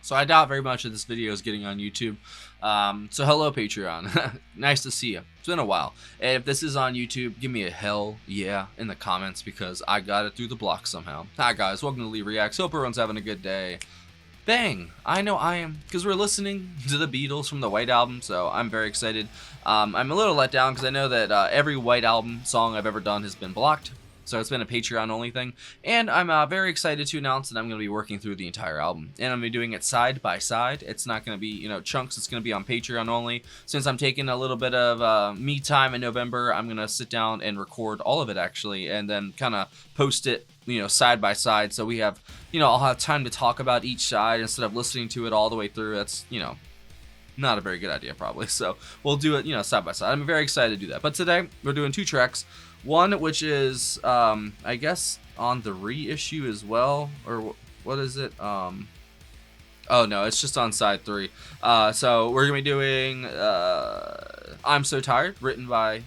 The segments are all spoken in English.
So I doubt very much that this video is getting on YouTube. So hello, Patreon. Nice to see you. It's been a while. And if this is on YouTube, give me a hell yeah in the comments because I got it through the block somehow. Hi guys, welcome to Lee Reacts. Hope everyone's having a good day. Bang! I know I am, because we're listening to the Beatles from the White Album, so I'm very excited. I'm a little let down because I know that every White Album song I've ever done has been blocked. So it's been a Patreon only thing, and I'm very excited to announce that I'm going to be working through the entire album, and I'm going to be doing it side by side. It's not going to be, chunks. It's going to be on Patreon only. Since I'm taking a little bit of me time in November, I'm going to sit down and record all of it actually, and then kind of post it, side by side. So we have, I'll have time to talk about each side instead of listening to it all the way through. That's, not a very good idea probably. So we'll do it, side by side. I'm very excited to do that. But today we're doing two tracks. One which is I guess on the reissue as well, or what is it? Oh no, it's just on side 3. So we're gonna be doing I'm So Tired, written by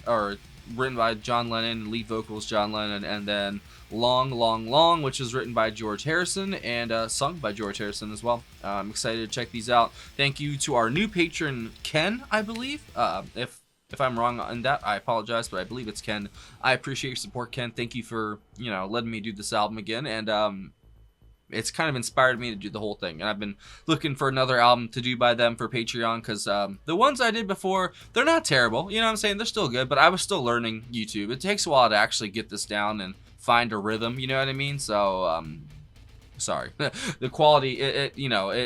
John Lennon, lead vocals John Lennon, and then Long Long Long, which is written by George Harrison and sung by George Harrison as well. I'm excited to check these out. Thank you to our new patron Ken, I believe. If I'm wrong on that, I apologize, but I believe it's Ken. I appreciate your support, Ken. Thank you for, letting me do this album again, and it's kind of inspired me to do the whole thing. And I've been looking for another album to do by them for Patreon, because the ones I did before, they're not terrible. You know what I'm saying? They're still good, but I was still learning YouTube. It takes a while to actually get this down and find a rhythm, you know what I mean? So, sorry. The quality, it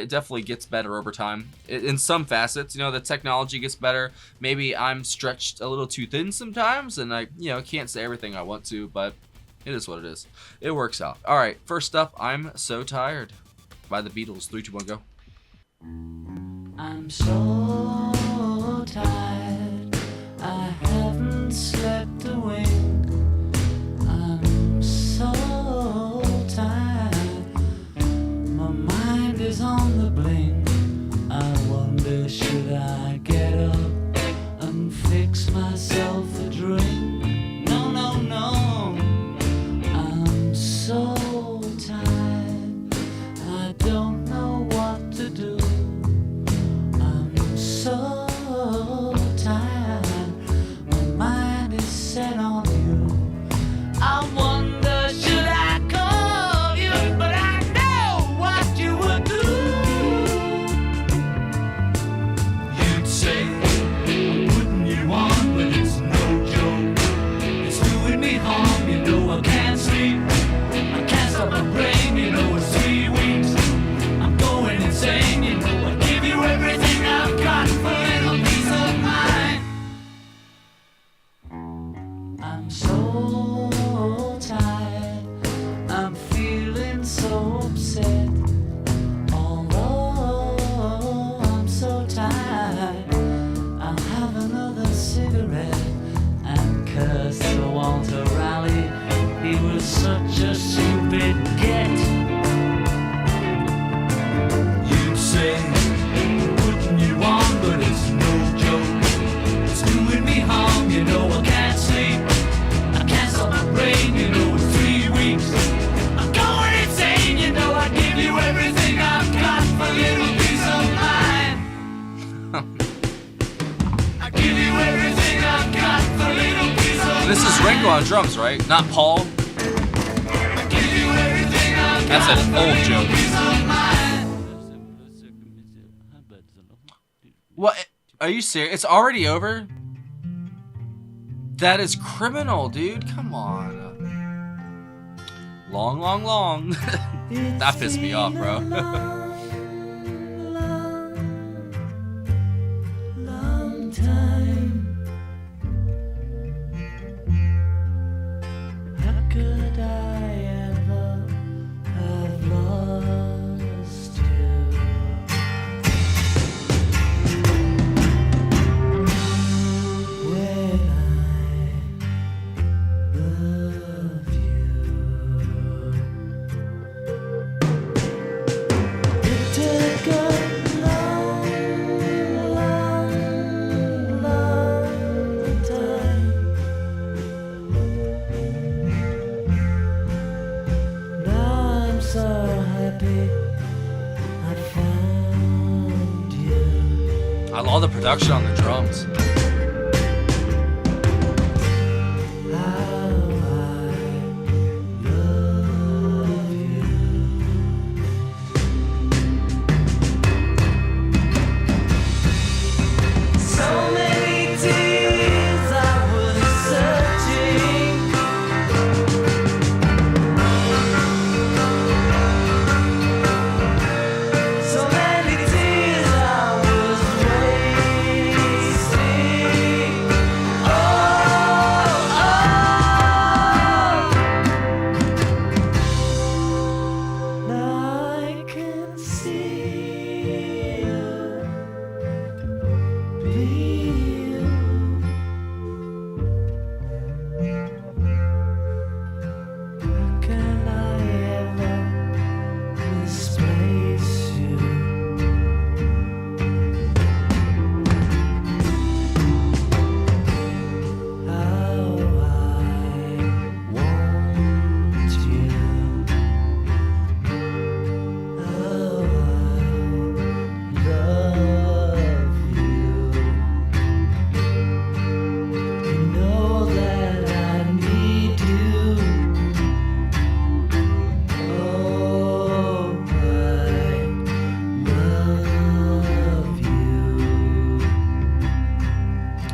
definitely gets better over time. In some facets, the technology gets better. Maybe I'm stretched a little too thin sometimes, and I, can't say everything I want to, but it is what it is. It works out. All right, first up, I'm So Tired by the Beatles. 3, 2, 1, go. I'm so tired, I haven't slept a wink. I'm so tired, my mind is on the blink. I wonder, should I get up and fix myself a drink? No, no, no, I'm so tired, I don't know what to do. I'm so tired, my mind is set on you. I wonder, should I call you, but I know what you would do. You'd say, I'm putting you on, but it's no joke. It's doing me harm, I can't sleep. I can't stop my brain, it's 3 weeks. I'm going insane, I give you everything I've got for a little peace of mind. I'm so tired, I'm feeling so upset. Although I'm so tired, I'll have another cigarette and curse the Walter Raleigh. He was such a stupid get. You'd say, I'm putting you on, but it's no joke. It's doing me harm, I can't sleep. I can't stop my brain, it's 3 weeks. I'm going insane, I give you everything I've got for a little peace of mind. I give you everything I've got for a little peace of mind. This is Ringo on drums, right? Not Paul. I give you everything I've That's got an for a old little joke. peace of mind. What? Are you serious? It's already over? That is criminal, dude. Come on. Long, long, long. That pissed me off, bro. Long time. How could I ever have lost you? When I love you. production on the drums.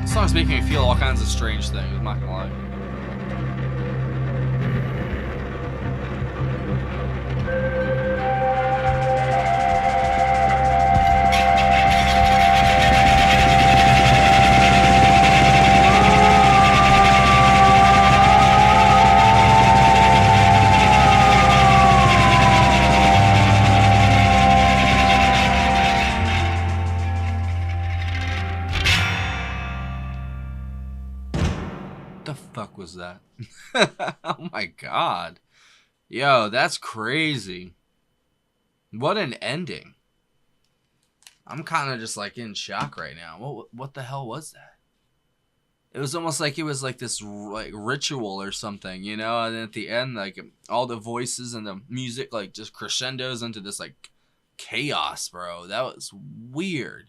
This song's making me feel all kinds of strange things, I'm not gonna lie. The fuck was that? Oh my god. Yo, that's crazy. What an ending. I'm kind of just like in shock right now. What the hell was that? It was almost like it was like this like ritual or something, you know? And then at the end, like all the voices and the music like just crescendos into this like chaos, bro. That was weird.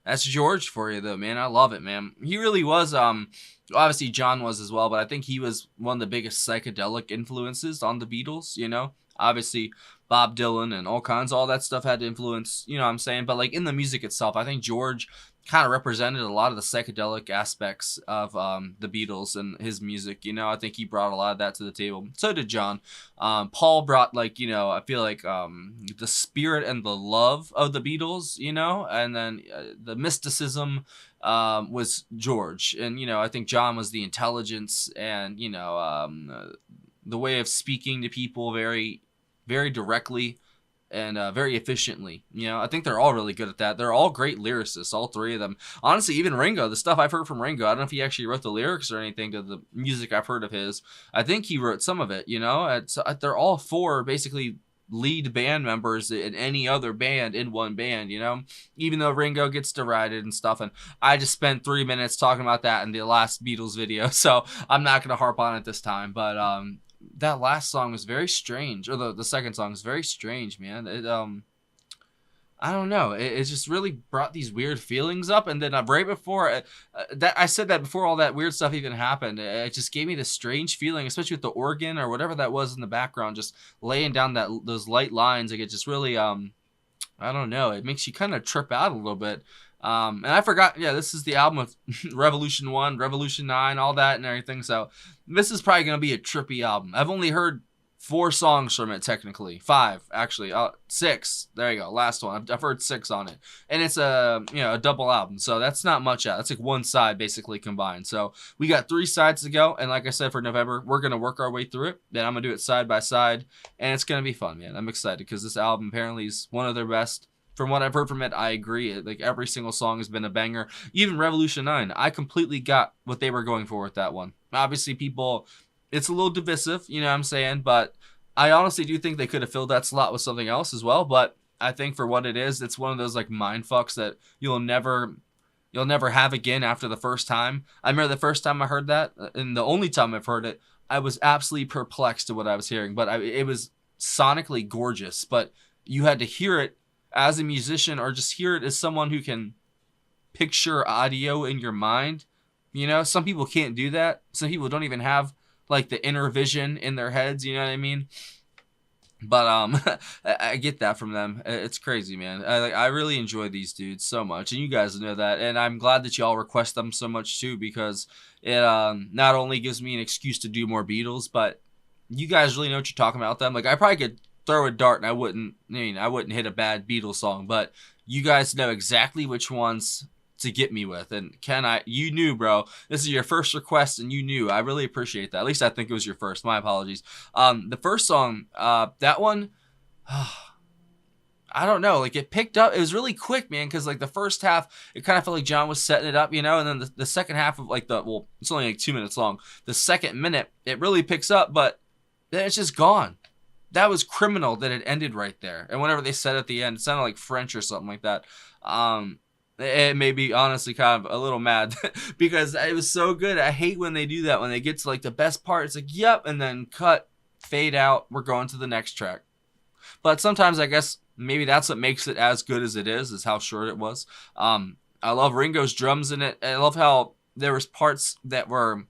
That's George for you, though, man. I love it, man. He really was, obviously John was as well, but I think he was one of the biggest psychedelic influences on the Beatles, you know? Obviously, Bob Dylan and all that stuff had to influence, you know what I'm saying? But, like, in the music itself, I think George kind of represented a lot of the psychedelic aspects of the Beatles and his music, you know? I think he brought a lot of that to the table. So did John. Paul brought, like, you know, I feel like the spirit and the love of the Beatles, you know? And then the mysticism was George. And, you know, I think John was the intelligence and, you know, the way of speaking to people very, very directly and very efficiently. You know, I think they're all really good at that. They're all great lyricists, all three of them. Honestly, even Ringo, the stuff I've heard from Ringo, I don't know if he actually wrote the lyrics or anything to the music I've heard of his. I think he wrote some of it, you know. They're all four basically lead band members in any other band in one band, you know, even though Ringo gets derided and stuff. And I just spent 3 minutes talking about that in the last Beatles video, so I'm not going to harp on it this time. But that last song was very strange, or the second song is very strange, man. It I don't know. It just really brought these weird feelings up, and then right before that, I said that before all that weird stuff even happened, it just gave me this strange feeling, especially with the organ or whatever that was in the background, just laying down those light lines. Like it just really I don't know. It makes you kind of trip out a little bit. And I forgot, yeah, this is the album of Revolution 1, Revolution 9, all that and everything. So this is probably going to be a trippy album. I've only heard 4 songs from it, technically. 5, actually. 6. There you go. Last one. I've heard 6 on it. And it's a double album. So that's not much out. That's like one side basically combined. So we got 3 sides to go. And like I said, for November, we're going to work our way through it. Then I'm going to do it side by side. And it's going to be fun, man. I'm excited because this album apparently is one of their best. From what I've heard from it, I agree. Like every single song has been a banger. Even Revolution 9, I completely got what they were going for with that one. Obviously, people, it's a little divisive, you know what I'm saying? But I honestly do think they could have filled that slot with something else as well. But I think for what it is, it's one of those like mind fucks that you'll never have again after the first time. I remember the first time I heard that, and the only time I've heard it, I was absolutely perplexed to what I was hearing. But it was sonically gorgeous. But you had to hear it as a musician or just hear it as someone who can picture audio in your mind. You know, some people can't do that. Some people don't even have like the inner vision in their heads. You know what I mean? But I get that from them. It's crazy, man. I really enjoy these dudes so much, and you guys know that. And I'm glad that y'all request them so much too, because it not only gives me an excuse to do more Beatles, but you guys really know what you're talking about them. Like I probably could throw a dart and I wouldn't hit a bad Beatles song, but you guys know exactly which ones to get me with. And Ken, you knew, bro, this is your first request and you knew. I really appreciate that. At least I think it was your first. My apologies. The first song, that one, I don't know, like it picked up. It was really quick, man, because like the first half, it kind of felt like John was setting it up, you know, and then the second half of like it's only like 2 minutes long. The second minute, it really picks up, but then it's just gone. That was criminal that it ended right there. And whenever they said at the end, it sounded like French or something like that. It made me honestly kind of a little mad because it was so good. I hate when they do that. When they get to like the best part, it's like, yep, and then cut, fade out. We're going to the next track. But sometimes I guess maybe that's what makes it as good as it is how short it was. I love Ringo's drums in it. I love how there was parts that were,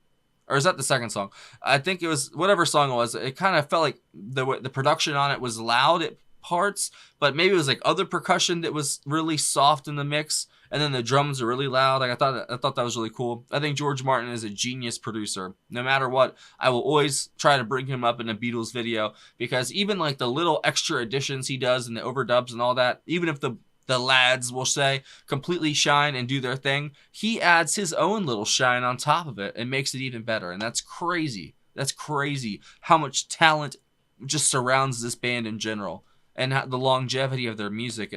or is that the second song? I think it was whatever song it was. It kind of felt like the production on it was loud at parts, but maybe it was like other percussion that was really soft in the mix, and then the drums are really loud. Like I thought that was really cool. I think George Martin is a genius producer. No matter what, I will always try to bring him up in a Beatles video, because even like the little extra additions he does and the overdubs and all that, even if the lads, will say, completely shine and do their thing, he adds his own little shine on top of it and makes it even better. And that's crazy. That's crazy how much talent just surrounds this band in general, and the longevity of their music.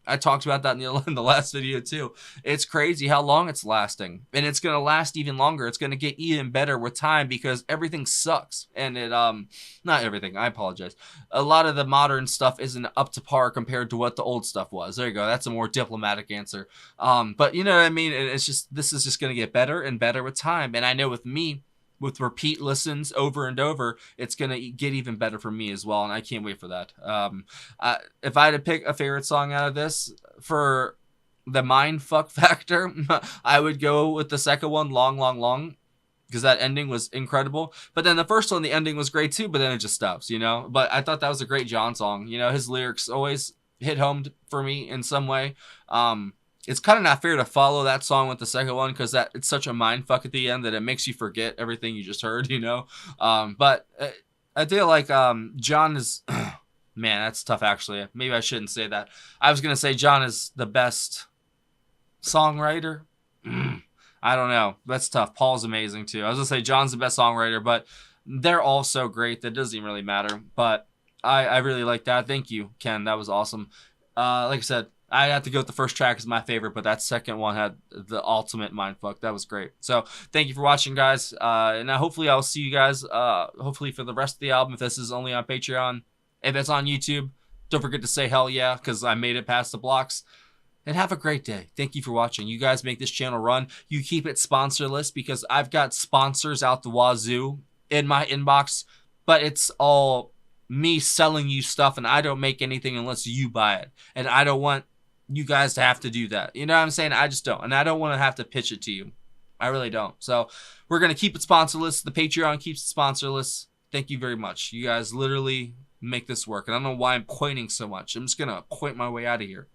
I talked about that in the last video too. It's crazy how long it's lasting, and it's going to last even longer. It's going to get even better with time, because everything sucks. And it, not everything, I apologize. A lot of the modern stuff isn't up to par compared to what the old stuff was. There you go. That's a more diplomatic answer. But you know what I mean? It's just, this is just going to get better and better with time. And I know with me, with repeat listens over and over, it's going to get even better for me as well, and I can't wait for that. If I had to pick a favorite song out of this for the mindfuck factor, I would go with the second one, Long, Long, Long, because that ending was incredible. But then the first one, the ending was great too, but then it just stops, you know? But I thought that was a great John song. You know, his lyrics always hit home for me in some way. It's kind of not fair to follow that song with the second one, because it's such a mind fuck at the end that it makes you forget everything you just heard, you know? But I feel like John is... Man, that's tough, actually. Maybe I shouldn't say that. I was going to say John is the best songwriter. I don't know. That's tough. Paul's amazing, too. I was going to say John's the best songwriter, but they're all so great that it doesn't even really matter. But I really like that. Thank you, Ken. That was awesome. Like I said, I have to go with the first track as my favorite, but that second one had the ultimate mindfuck. That was great. So thank you for watching, guys. And hopefully I'll see you guys, hopefully for the rest of the album, if this is only on Patreon. If it's on YouTube, don't forget to say hell yeah, because I made it past the blocks. And have a great day. Thank you for watching. You guys make this channel run. You keep it sponsorless, because I've got sponsors out the wazoo in my inbox, but it's all me selling you stuff, and I don't make anything unless you buy it. And I don't want you guys to have to do that. You know what I'm saying? I just don't. And I don't want to have to pitch it to you. I really don't. So we're going to keep it sponsorless. The Patreon keeps it sponsorless. Thank you very much. You guys literally make this work. And I don't know why I'm pointing so much. I'm just going to point my way out of here.